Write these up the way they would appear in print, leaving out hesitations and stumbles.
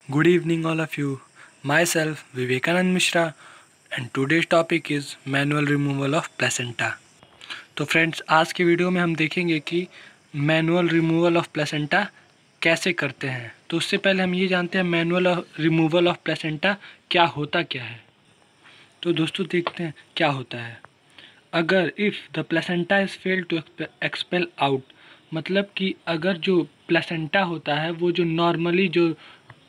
Good evening, all of you. Myself, Vivekanand Mishra, and today's topic is manual removal of placenta. तो friends, आज की video में हम देखेंगे कि मैनुअल रिमूवल ऑफ प्लेसेंटा कैसे करते हैं। तो उससे पहले हम ये जानते हैं मैनुअल रिमूवल ऑफ प्लेसेंटा क्या है। तो दोस्तों देखते हैं क्या होता है। अगर if the placenta is failed to expel out, मतलब कि अगर जो प्लेसेंटा होता है वो जो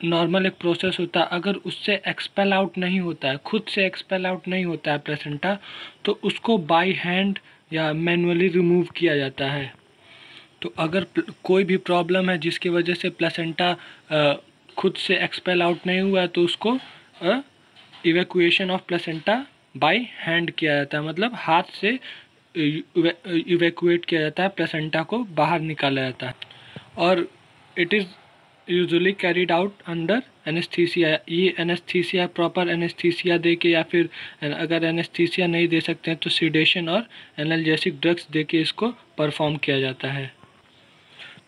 नॉर्मल एक प्रोसेस होता है, अगर उससे एक्सपेल आउट नहीं होता है, खुद से एक्सपेल आउट नहीं होता है प्लेसेंटा, तो उसको बाय हैंड या मैनुअली रिमूव किया जाता है। तो अगर कोई भी प्रॉब्लम है जिसकी वजह से प्लेसेंटा खुद से एक्सपेल आउट नहीं हुआ है, तो उसको evacuation of placenta by hand किया जाता है, मतलब हाथ से इवैक्यूएट किया जाता है, प्लेसेंटा को बाहर निकाला जाता है। और it is usually carried out under anaesthesia. ये एनेस्थीसिया, प्रॉपर एनेस्थीसिया दे के, या फिर अगर एनेस्थीसिया नहीं दे सकते हैं तो सीडेशन और एनाल्जेसिक ड्रग्स दे के इसको परफॉर्म किया जाता है।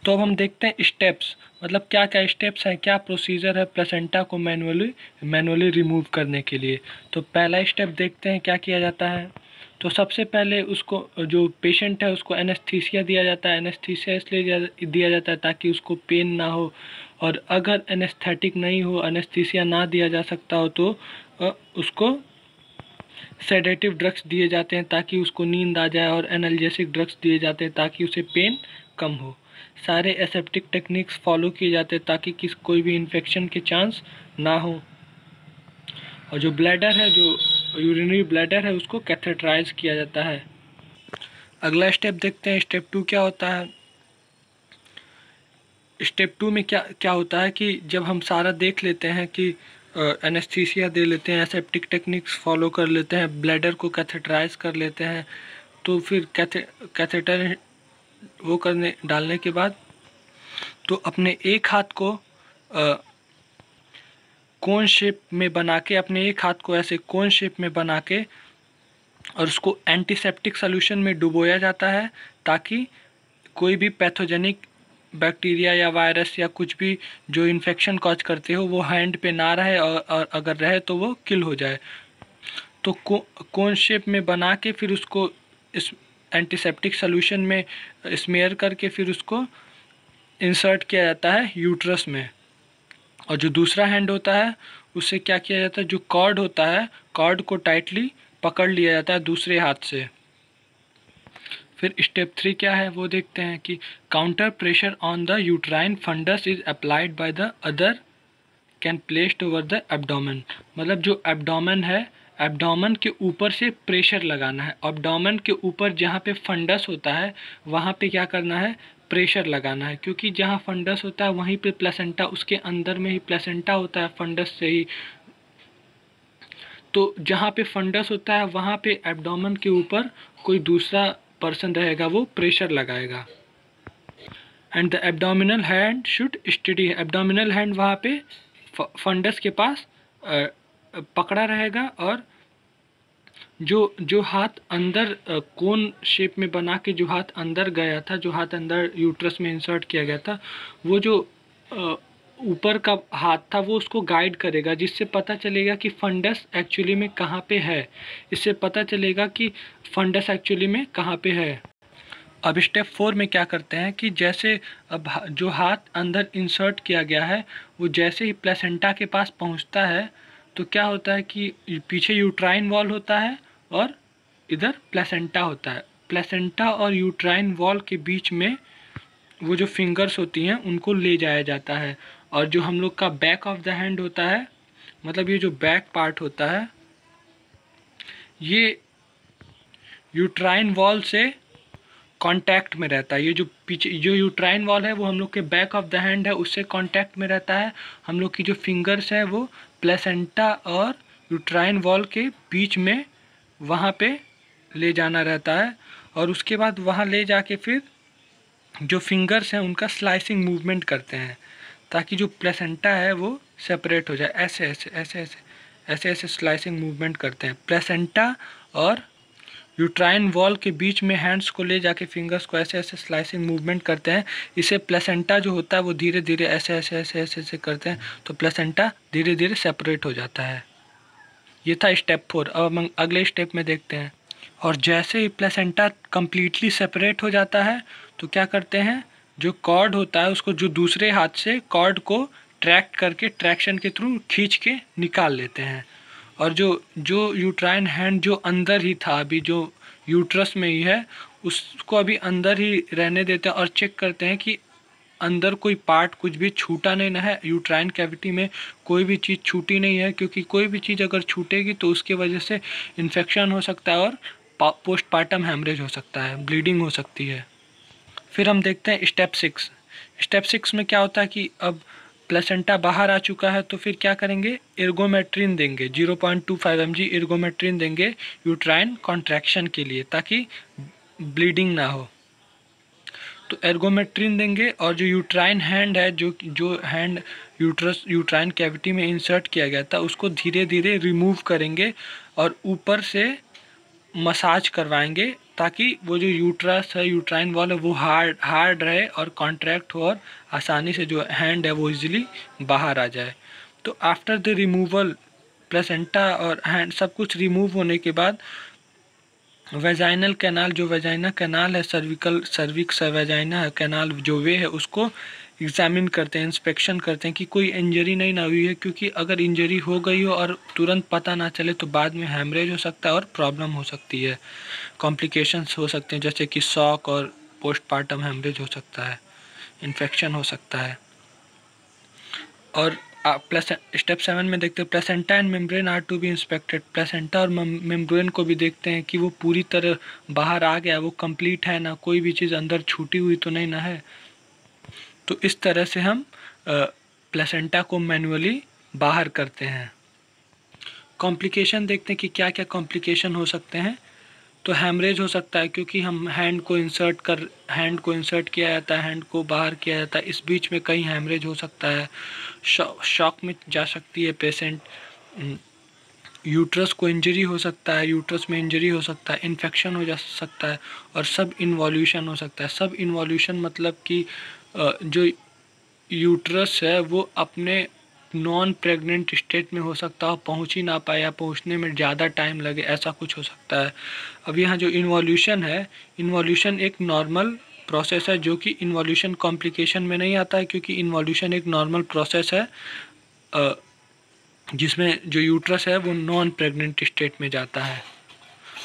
तो अब हम देखते हैं स्टेप्स, मतलब क्या क्या स्टेप्स हैं, क्या प्रोसीजर है प्लेसेंटा को मैनुअली रिमूव करने के लिए। तो पहला स्टेप देखते हैं क्या किया जाता है। तो सबसे पहले उसको, जो पेशेंट है, उसको एनेस्थीसिया दिया जाता है। एनेस्थीसिया इसलिए दिया जाता है ताकि उसको पेन ना हो, और अगर एनेस्थेटिक नहीं हो, एनेस्थीसिया ना दिया जा सकता हो, तो उसको सेडेटिव ड्रग्स दिए जाते हैं ताकि उसको नींद आ जाए, और एनाल्जेसिक ड्रग्स दिए जाते हैं ताकि उसे पेन कम हो। सारे एसेप्टिक टेक्निक्स फॉलो किए जाते हैं ताकि कोई भी इन्फेक्शन के चांस ना हो। और जो ब्लैडर है, जो यूरिनरी ब्लैडर है, उसको कैथेटराइज किया जाता है। अगला स्टेप देखते हैं, स्टेप 2 क्या होता है। स्टेप 2 में क्या क्या होता है कि जब हम सारा देख लेते हैं कि एनेस्थीसिया दे लेते हैं, एसेप्टिक टेक्निक्स फॉलो कर लेते हैं, ब्लैडर को कैथेटराइज कर लेते हैं, तो फिर कैथेटर वो डालने के बाद तो अपने एक हाथ को कोन शेप में बना के, अपने एक हाथ को ऐसे कोन शेप में बना के, और उसको एंटीसेप्टिक सॉल्यूशन में डुबोया जाता है ताकि कोई भी पैथोजेनिक बैक्टीरिया या वायरस या कुछ भी जो इन्फेक्शन कॉज करते हो वो हैंड पे ना रहे, और अगर रहे तो वो किल हो जाए। तो कोन शेप में बना के फिर उसको इस एंटीसेप्टिक सॉल्यूशन में स्मेयर करके फिर उसको इंसर्ट किया जाता है यूट्रस में। और जो दूसरा हैंड होता है उससे क्या किया जाता है, जो कॉर्ड होता है, कॉर्ड को टाइटली पकड़ लिया जाता है दूसरे हाथ से। फिर स्टेप 3 क्या है वो देखते हैं कि counter pressure on the uterine fundus is applied by the other can placed over the abdomen. मतलब जो एब्डोमेन है, एब्डोमेन के ऊपर से प्रेशर लगाना है। एब्डोमेन के ऊपर जहाँ पे फंडस होता है वहाँ पे क्या करना है, प्रेशर लगाना है, क्योंकि जहाँ फंडस होता है वहीं पे प्लेसेंटा, उसके अंदर में ही प्लेसेंटा होता है फंडस से ही। तो जहाँ पे फंडस होता है वहाँ पे एब्डोमेन के ऊपर कोई दूसरा पर्सन रहेगा, वो प्रेशर लगाएगा। And the abdominal hand should study, abdominal hand वहाँ पे फंडस के पास पकड़ा रहेगा, और जो हाथ अंदर कोन शेप में बना के जो हाथ अंदर गया था, जो हाथ अंदर यूट्रस में इंसर्ट किया गया था, वो जो ऊपर का हाथ था वो उसको गाइड करेगा, जिससे पता चलेगा कि फंडस एक्चुअली में कहाँ पे है। इससे पता चलेगा कि फंडस एक्चुअली में कहाँ पे है। अब स्टेप 4 में क्या करते हैं कि जैसे अब जो हाथ अंदर इंसर्ट किया गया है वो जैसे ही प्लेसेंटा के पास पहुंचता है, तो क्या होता है कि पीछे यूट्राइन वॉल होता है और इधर प्लेसेंटा होता है। प्लेसेंटा और यूट्राइन वॉल के बीच में वो जो फिंगर्स होती हैं उनको ले जाया जाता है, और जो हम लोग का बैक ऑफ द हैंड होता है, मतलब ये जो बैक पार्ट होता है, ये यूट्राइन वॉल से कांटेक्ट में रहता है। ये जो पीछे जो यूट्राइन वॉल है वो हम लोग के बैक ऑफ द हैंड है, उससे कांटेक्ट में रहता है। हम लोग की जो फिंगर्स है वो प्लेसेंटा और यूट्राइन वॉल के बीच में वहाँ पे ले जाना रहता है, और उसके बाद वहाँ ले जाके फिर जो फिंगर्स हैं उनका स्लाइसिंग मूवमेंट करते हैं ताकि जो प्लेसेंटा है वो सेपरेट हो जाए। ऐसे ऐसे ऐसे ऐसे ऐसे ऐसे स्लाइसिंग मूवमेंट करते हैं। प्लेसेंटा और यूट्राइन वॉल के बीच में हैंड्स को ले जाके फिंगर्स को ऐसे ऐसे स्लाइसिंग मूवमेंट करते हैं। इसे प्लेसेंटा जो होता है वो धीरे धीरे ऐसे ऐसे ऐसे ऐसे ऐसे करते हैं, तो प्लेसेंटा धीरे धीरे सेपरेट हो जाता है। ये था स्टेप 4। अब हम अगले स्टेप में देखते हैं। और जैसे ही प्लेसेंटा कम्प्लीटली सेपरेट हो जाता है तो क्या करते हैं, जो कॉर्ड होता है उसको जो दूसरे हाथ से कॉर्ड को ट्रैक्ट करके ट्रैक्शन के थ्रू खींच के निकाल लेते हैं। और जो जो यूट्राइन हैंड जो अंदर ही था, अभी जो यूट्रस में ही है, उसको अभी अंदर ही रहने देते हैं और चेक करते हैं कि अंदर कोई पार्ट कुछ भी छूटा नहीं ना है। यूट्राइन कैविटी में कोई भी चीज़ छूटी नहीं है, क्योंकि कोई भी चीज़ अगर छूटेगी तो उसकी वजह से इन्फेक्शन हो सकता है और पोस्टपार्टम हेमरेज हो सकता है, ब्लीडिंग हो सकती है। फिर हम देखते हैं स्टेप 6। स्टेप 6 में क्या होता है कि अब प्लेसेंटा बाहर आ चुका है, तो फिर क्या करेंगे, एर्गोमेट्रिन देंगे, 0.25 mg एर्गोमेट्रिन देंगे यूट्राइन कॉन्ट्रैक्शन के लिए, ताकि ब्लीडिंग ना हो। तो एर्गोमेट्रिन देंगे और जो यूट्राइन हैंड है, जो हैंड यूट्राइन कैविटी में इंसर्ट किया गया था, उसको धीरे धीरे रिमूव करेंगे और ऊपर से मसाज करवाएंगे, ताकि वो जो यूट्रस है, यूट्राइन वॉल है, वो हार्ड रहे और कॉन्ट्रैक्ट हो और आसानी से जो हैंड है वो इजीली बाहर आ जाए। तो आफ्टर द रिमूवल, प्लेसेंटा और हैंड सब कुछ रिमूव होने के बाद वेजाइनल कैनाल, जो वेजाइना कैनाल है, सर्विक्स वेजाइना कैनाल जो वे है, उसको एग्जामिन करते हैं, इंस्पेक्शन करते हैं कि कोई इंजरी नहीं ना हुई है, क्योंकि अगर इंजरी हो गई हो और तुरंत पता ना चले तो बाद में हैमरेज हो सकता है और प्रॉब्लम हो सकती है, कॉम्प्लिकेशंस हो सकते हैं, जैसे कि शॉक और पोस्टपार्टम हैमरेज हो सकता है, इन्फेक्शन हो सकता है। और प्लस स्टेप 7 में देखते हैं placenta and membrane are to be inspected. Placenta और मेम्ब्रेन को भी देखते हैं कि वो पूरी तरह बाहर आ गया, वो कंप्लीट है ना, कोई भी चीज़ अंदर छूटी हुई तो नहीं ना है। तो इस तरह से हम प्लेसेंटा को मैन्युअली बाहर करते हैं। कॉम्प्लिकेशन देखते हैं कि क्या क्या कॉम्प्लिकेशन हो सकते हैं। तो हैमरेज हो सकता है, क्योंकि हम हैंड को इंसर्ट किया जाता है, हैंड को बाहर किया जाता है, इस बीच में कहीं हैमरेज हो सकता है। शॉक में जा सकती है पेशेंट। यूट्रस को इंजरी हो सकता है, यूट्रस में इंजरी हो सकता है, इन्फेक्शन हो जा सकता है और सब इन्वॉल्यूशन हो सकता है। सब इन्वॉल्यूशन मतलब कि जो यूट्रस है वो अपने नॉन प्रेग्नेंट स्टेट में हो सकता है, पहुंच ही ना पाए या पहुंचने में ज़्यादा टाइम लगे, ऐसा कुछ हो सकता है। अब यहाँ जो इन्वॉल्यूशन है, इन्वॉल्यूशन एक नॉर्मल प्रोसेस है, जो कि इन्वॉल्यूशन कॉम्प्लिकेशन में नहीं आता है, क्योंकि इन्वॉल्यूशन एक नॉर्मल प्रोसेस है जिसमें जो यूट्रस है वो नॉन प्रेग्नेंट स्टेट में जाता है।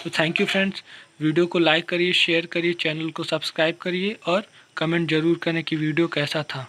तो थैंक यू फ्रेंड्स, वीडियो को लाइक करिए, शेयर करिए, चैनल को सब्सक्राइब करिए और कमेंट ज़रूर करें कि वीडियो कैसा था।